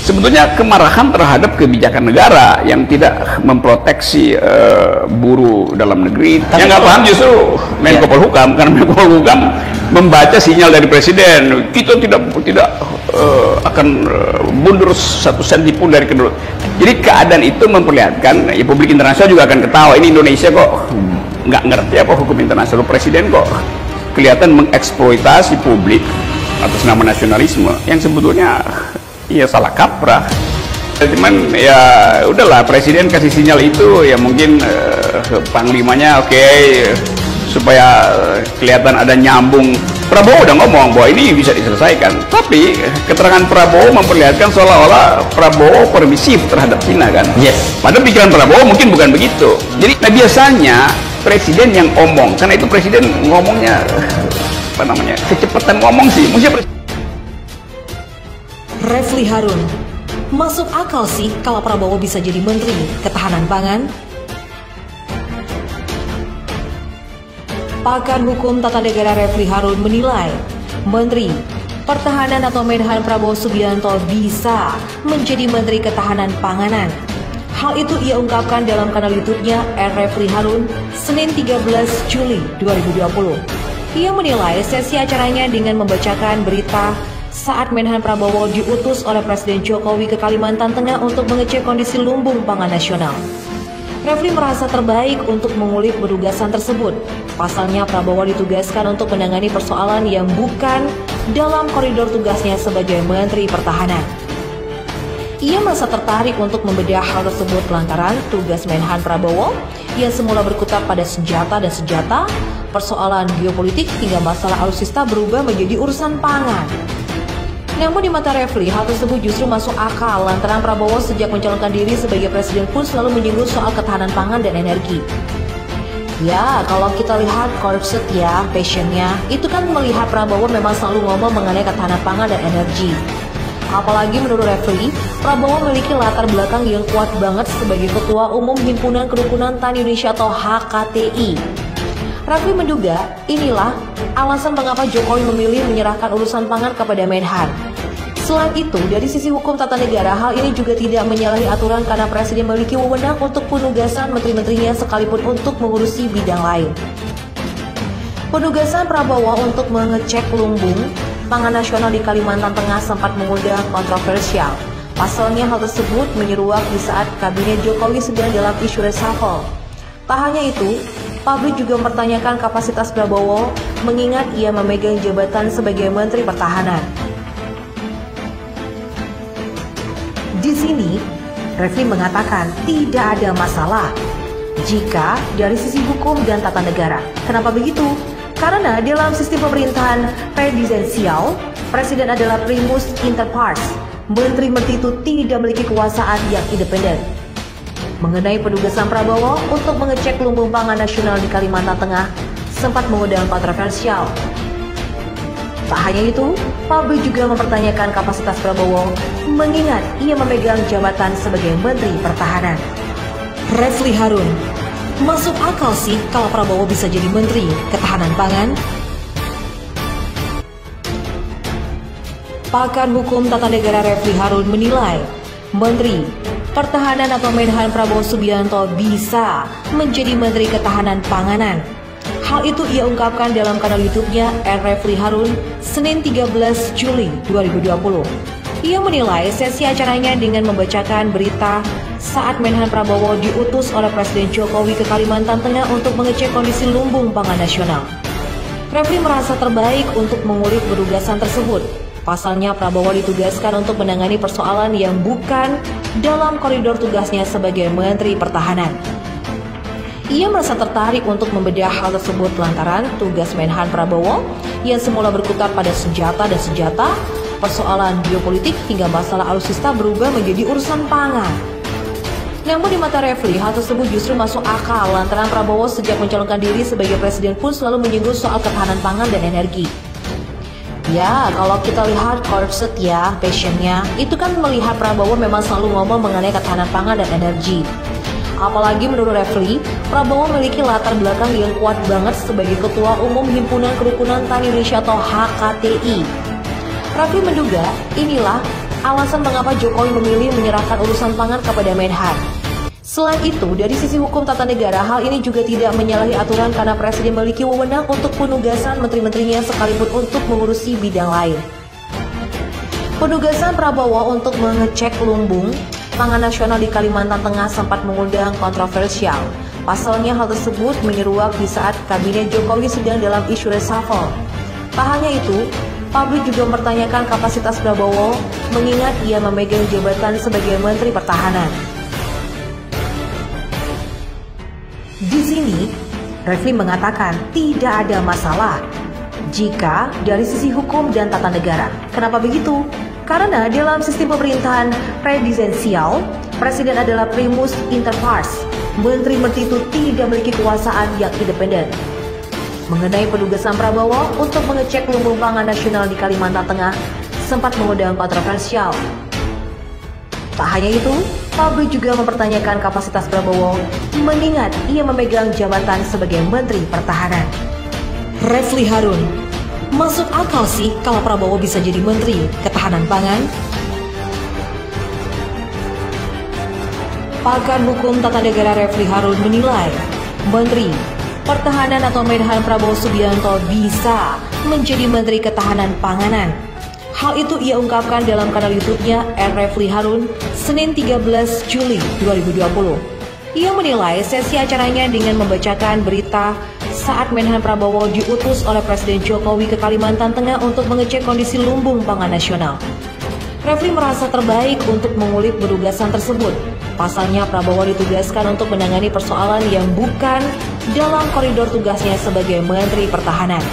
sebetulnya kemarahan terhadap kebijakan negara yang tidak memproteksi buruh dalam negeri. Yang nggak paham justru Menko Polhukam, karena Menko Polhukam membaca sinyal dari Presiden, kita tidak akan mundur satu senti pun dari kedua. Jadi keadaan itu memperlihatkan, ya publik internasional juga akan ketawa, ini Indonesia kok nggak ngerti apa hukum internasional. Presiden kok kelihatan mengeksploitasi publik atas nama nasionalisme yang sebetulnya ya salah kaprah. Cuman ya udahlah, Presiden kasih sinyal itu, ya mungkin panglimanya oke, supaya kelihatan ada nyambung. Prabowo udah ngomong bahwa ini bisa diselesaikan, tapi keterangan Prabowo memperlihatkan seolah-olah Prabowo permisif terhadap Cina kan. Yes. Padahal pikiran Prabowo mungkin bukan begitu. Jadi biasanya Presiden yang ngomong, karena itu Presiden ngomongnya apa namanya, kecepatan ngomong sih. Refli Harun, masuk akal sih kalau Prabowo bisa jadi Menteri Ketahanan Pangan? Pakar Hukum Tata Negara Refli Harun menilai Menteri Pertahanan atau Menhan Prabowo Subianto bisa menjadi Menteri Ketahanan Panganan. Hal itu ia ungkapkan dalam kanal YouTube-nya @Refli Harun Senin 13 Juli 2020. Ia menilai sesi acaranya dengan membacakan berita saat Menhan Prabowo diutus oleh Presiden Jokowi ke Kalimantan Tengah untuk mengecek kondisi lumbung pangan nasional. Refli merasa terbaik untuk mengulik penugasan tersebut. Pasalnya Prabowo ditugaskan untuk menangani persoalan yang bukan dalam koridor tugasnya sebagai Menteri Pertahanan. Ia merasa tertarik untuk membedah hal tersebut lantaran tugas Menhan Prabowo yang semula berkutat pada senjata dan senjata, persoalan geopolitik hingga masalah alutsista berubah menjadi urusan pangan. Namun di mata Refli, hal tersebut justru masuk akal lantaran Prabowo sejak mencalonkan diri sebagai presiden pun selalu menyinggung soal ketahanan pangan dan energi. Ya, kalau kita lihat konsep ya, passionnya, itu kan melihat Prabowo memang selalu ngomong mengenai ketahanan pangan dan energi. Apalagi menurut Refli, Prabowo memiliki latar belakang yang kuat banget sebagai Ketua Umum Himpunan Kerukunan Tani Indonesia atau HKTI. Refli menduga inilah alasan mengapa Jokowi memilih menyerahkan urusan pangan kepada Menhan. Selain itu, dari sisi hukum tata negara, hal ini juga tidak menyalahi aturan karena Presiden memiliki wewenang untuk penugasan menteri-menterinya sekalipun untuk mengurusi bidang lain. Penugasan Prabowo untuk mengecek lumbung pangan nasional di Kalimantan Tengah sempat mengundang kontroversial. Pasalnya hal tersebut menyeruak di saat Kabinet Jokowi sedang dalam isu reshuffle. Tak hanya itu, publik juga mempertanyakan kapasitas Prabowo mengingat ia memegang jabatan sebagai Menteri Pertahanan. Di sini, Refli mengatakan tidak ada masalah jika dari sisi hukum dan tata negara. Kenapa begitu? Karena dalam sistem pemerintahan presidensial, Presiden adalah primus inter pares. Menteri-menteri itu tidak memiliki kekuasaan yang independen. Mengenai penugasan Prabowo untuk mengecek lumbung pangan nasional di Kalimantan Tengah sempat mengundang kontroversial. Tak hanya itu, publik juga mempertanyakan kapasitas Prabowo mengingat ia memegang jabatan sebagai Menteri Pertahanan. Refli Harun, masuk akal sih kalau Prabowo bisa jadi Menteri Ketahanan Pangan? Pakar Hukum Tata Negara Refli Harun menilai Menteri Pertahanan atau Menhan Prabowo Subianto bisa menjadi Menteri Ketahanan Panganan. Hal itu ia ungkapkan dalam kanal YouTube-nya @Refli Harun Senin 13 Juli 2020. Ia menilai sesi acaranya dengan membacakan berita saat Menhan Prabowo diutus oleh Presiden Jokowi ke Kalimantan Tengah untuk mengecek kondisi lumbung pangan nasional. Refli merasa terbaik untuk mengulik penugasan tersebut. Pasalnya Prabowo ditugaskan untuk menangani persoalan yang bukan dalam koridor tugasnya sebagai Menteri Pertahanan. Ia merasa tertarik untuk membedah hal tersebut lantaran tugas Menhan Prabowo yang semula berkutat pada senjata dan senjata, persoalan geopolitik hingga masalah alutsista berubah menjadi urusan pangan. Namun di mata Refli, hal tersebut justru masuk akal lantaran Prabowo sejak mencalonkan diri sebagai presiden pun selalu menyinggung soal ketahanan pangan dan energi. Ya, kalau kita lihat konsep ya, passionnya, itu kan melihat Prabowo memang selalu ngomong mengenai ketahanan pangan dan energi. Apalagi menurut Refli, Prabowo memiliki latar belakang yang kuat banget sebagai Ketua Umum Himpunan Kerukunan Tani Indonesia atau HKTI. Refli menduga inilah alasan mengapa Jokowi memilih menyerahkan urusan pangan kepada Menhan. Selain itu, dari sisi hukum tata negara, hal ini juga tidak menyalahi aturan karena Presiden memiliki wewenang untuk penugasan menteri-menterinya sekalipun untuk mengurusi bidang lain. Penugasan Prabowo untuk mengecek lumbung pangan nasional di Kalimantan Tengah sempat mengundang kontroversial. Pasalnya hal tersebut menyeruak di saat kabinet Jokowi sedang dalam isu reshuffle. Tak hanya itu, publik juga mempertanyakan kapasitas Prabowo mengingat ia memegang jabatan sebagai Menteri Pertahanan. Di sini, Refli mengatakan tidak ada masalah jika dari sisi hukum dan tata negara. Kenapa begitu? Karena dalam sistem pemerintahan presidensial, Presiden adalah primus inter pares. Menteri-menteri itu tidak memiliki kekuasaan yang independen. Mengenai penugasan Prabowo untuk mengecek lumbung pangan nasional di Kalimantan Tengah sempat mengundang kontroversial. Tak hanya itu, publik juga mempertanyakan kapasitas Prabowo mengingat ia memegang jabatan sebagai Menteri Pertahanan. Refli Harun, masuk akal sih kalau Prabowo bisa jadi Menteri Ketahanan Pangan? Pakar Hukum Tata Negara Refli Harun menilai Menteri Pertahanan atau Menhan Prabowo Subianto bisa menjadi Menteri Ketahanan Panganan. Hal itu ia ungkapkan dalam kanal YouTube-nya @Refli Harun Senin 13 Juli 2020. Ia menilai sesi acaranya dengan membacakan berita saat Menhan Prabowo diutus oleh Presiden Jokowi ke Kalimantan Tengah untuk mengecek kondisi lumbung pangan nasional. Refli merasa terbaik untuk mengulik penugasan tersebut. Pasalnya Prabowo ditugaskan untuk menangani persoalan yang bukan dalam koridor tugasnya sebagai Menteri Pertahanan.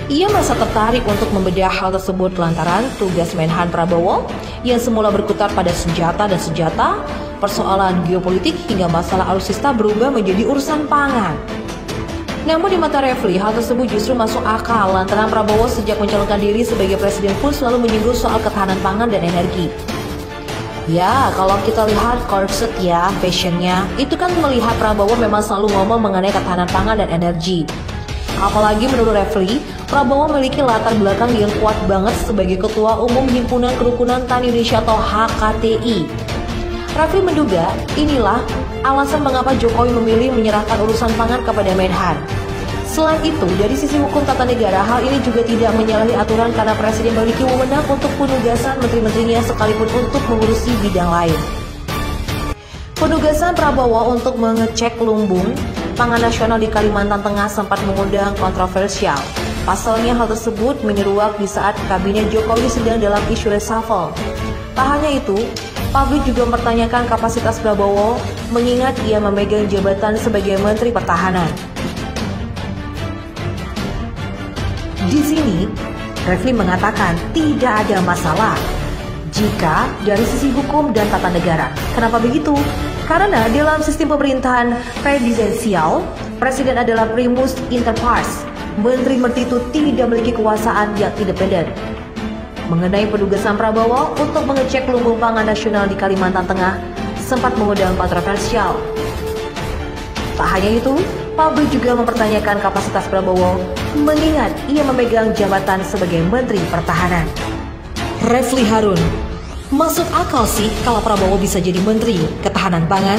Ia merasa tertarik untuk membedah hal tersebut lantaran tugas Menhan Prabowo yang semula berkutat pada senjata dan senjata, persoalan geopolitik hingga masalah alutsista berubah menjadi urusan pangan. Namun di mata Refli, hal tersebut justru masuk akal lantaran Prabowo sejak mencalonkan diri sebagai presiden pun selalu menyinggung soal ketahanan pangan dan energi. Ya, kalau kita lihat konsep ya, passionnya, itu kan melihat Prabowo memang selalu ngomong mengenai ketahanan pangan dan energi. Apalagi menurut Refli, Prabowo memiliki latar belakang yang kuat banget sebagai Ketua Umum Himpunan Kerukunan Tani Indonesia atau HKTI. Refli menduga inilah alasan mengapa Jokowi memilih menyerahkan urusan pangan kepada Menhan. Selain itu, dari sisi hukum tata negara, hal ini juga tidak menyalahi aturan karena Presiden memiliki wewenang untuk penugasan menteri-menterinya sekalipun untuk mengurusi bidang lain. Penugasan Prabowo untuk mengecek lumbung pangan nasional di Kalimantan Tengah sempat mengundang kontroversial. Pasalnya hal tersebut menyeruak di saat kabinet Jokowi sedang dalam isu reshuffle. Tak hanya itu, publik juga mempertanyakan kapasitas Prabowo mengingat ia memegang jabatan sebagai Menteri Pertahanan. Di sini, Refli mengatakan tidak ada masalah jika dari sisi hukum dan tata negara. Kenapa begitu? Karena dalam sistem pemerintahan presidensial, Presiden adalah primus inter pares. Menteri-menteri itu tidak memiliki kekuasaan yang independen. Mengenai penugasan Prabowo untuk mengecek lumbung pangan nasional di Kalimantan Tengah sempat mengundang kontroversial. Tak hanya itu, publik juga mempertanyakan kapasitas Prabowo mengingat ia memegang jabatan sebagai Menteri Pertahanan. Refli Harun, masuk akal sih kalau Prabowo bisa jadi Menteri Ketahanan Pangan?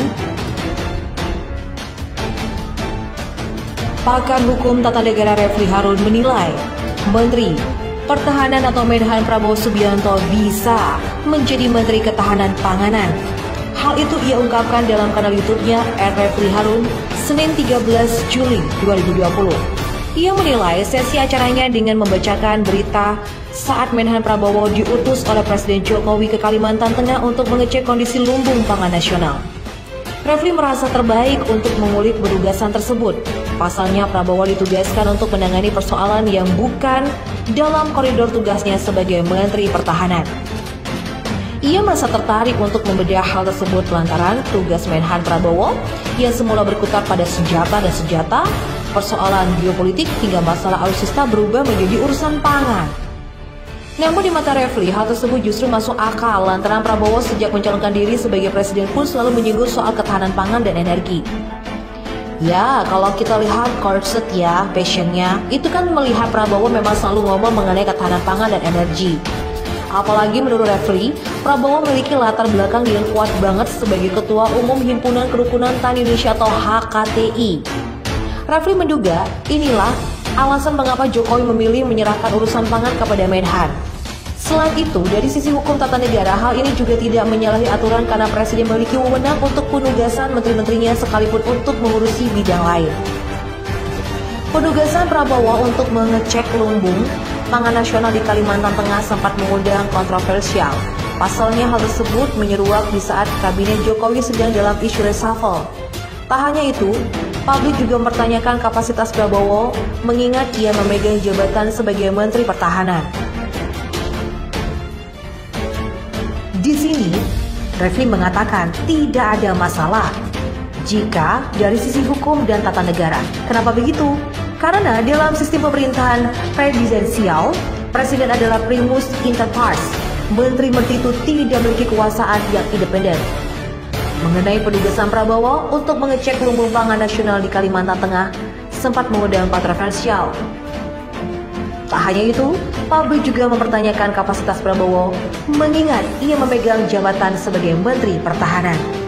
Pakar Hukum Tata Negara Refli Harun menilai Menteri Pertahanan atau Menhan Prabowo Subianto bisa menjadi Menteri Ketahanan Panganan. Hal itu ia ungkapkan dalam kanal YouTube-nya @Refli Harun Senin 13 Juli 2020. Ia menilai sesi acaranya dengan membacakan berita saat Menhan Prabowo diutus oleh Presiden Jokowi ke Kalimantan Tengah untuk mengecek kondisi lumbung pangan nasional. Refli merasa terbaik untuk mengulik penugasan tersebut. Pasalnya Prabowo ditugaskan untuk menangani persoalan yang bukan dalam koridor tugasnya sebagai Menteri Pertahanan. Ia merasa tertarik untuk membedah hal tersebut lantaran tugas Menhan Prabowo yang semula berkutat pada senjata dan senjata, persoalan geopolitik hingga masalah alutsista berubah menjadi urusan pangan. Namun di mata Refli, hal tersebut justru masuk akal lantaran Prabowo sejak mencalonkan diri sebagai presiden pun selalu menyinggung soal ketahanan pangan dan energi. Ya, kalau kita lihat konsep ya, passionnya, itu kan melihat Prabowo memang selalu ngomong mengenai ketahanan pangan dan energi. Apalagi menurut Refli, Prabowo memiliki latar belakang yang kuat banget sebagai Ketua Umum Himpunan Kerukunan Tani Indonesia atau HKTI. Refli menduga inilah alasan mengapa Jokowi memilih menyerahkan urusan pangan kepada Menhan. Selain itu, dari sisi hukum tata negara, hal ini juga tidak menyalahi aturan karena Presiden memiliki wewenang untuk penugasan menteri-menterinya sekalipun untuk mengurusi bidang lain. Penugasan Prabowo untuk mengecek lumbung pangan nasional di Kalimantan Tengah sempat mengundang kontroversial. Pasalnya hal tersebut menyeruak di saat Kabinet Jokowi sedang dalam isu reshuffle. Tak hanya itu, publik juga mempertanyakan kapasitas Prabowo mengingat ia memegang jabatan sebagai Menteri Pertahanan. Di sini, Refli mengatakan tidak ada masalah jika dari sisi hukum dan tata negara. Kenapa begitu? Karena dalam sistem pemerintahan presidensial, Presiden adalah primus inter pares. Menteri-menteri itu tidak memiliki kekuasaan yang independen. Mengenai penugasan Prabowo untuk mengecek lumbung pangan nasional di Kalimantan Tengah sempat mengundang kontroversial. Tak hanya itu, publik juga mempertanyakan kapasitas Prabowo mengingat ia memegang jabatan sebagai Menteri Pertahanan.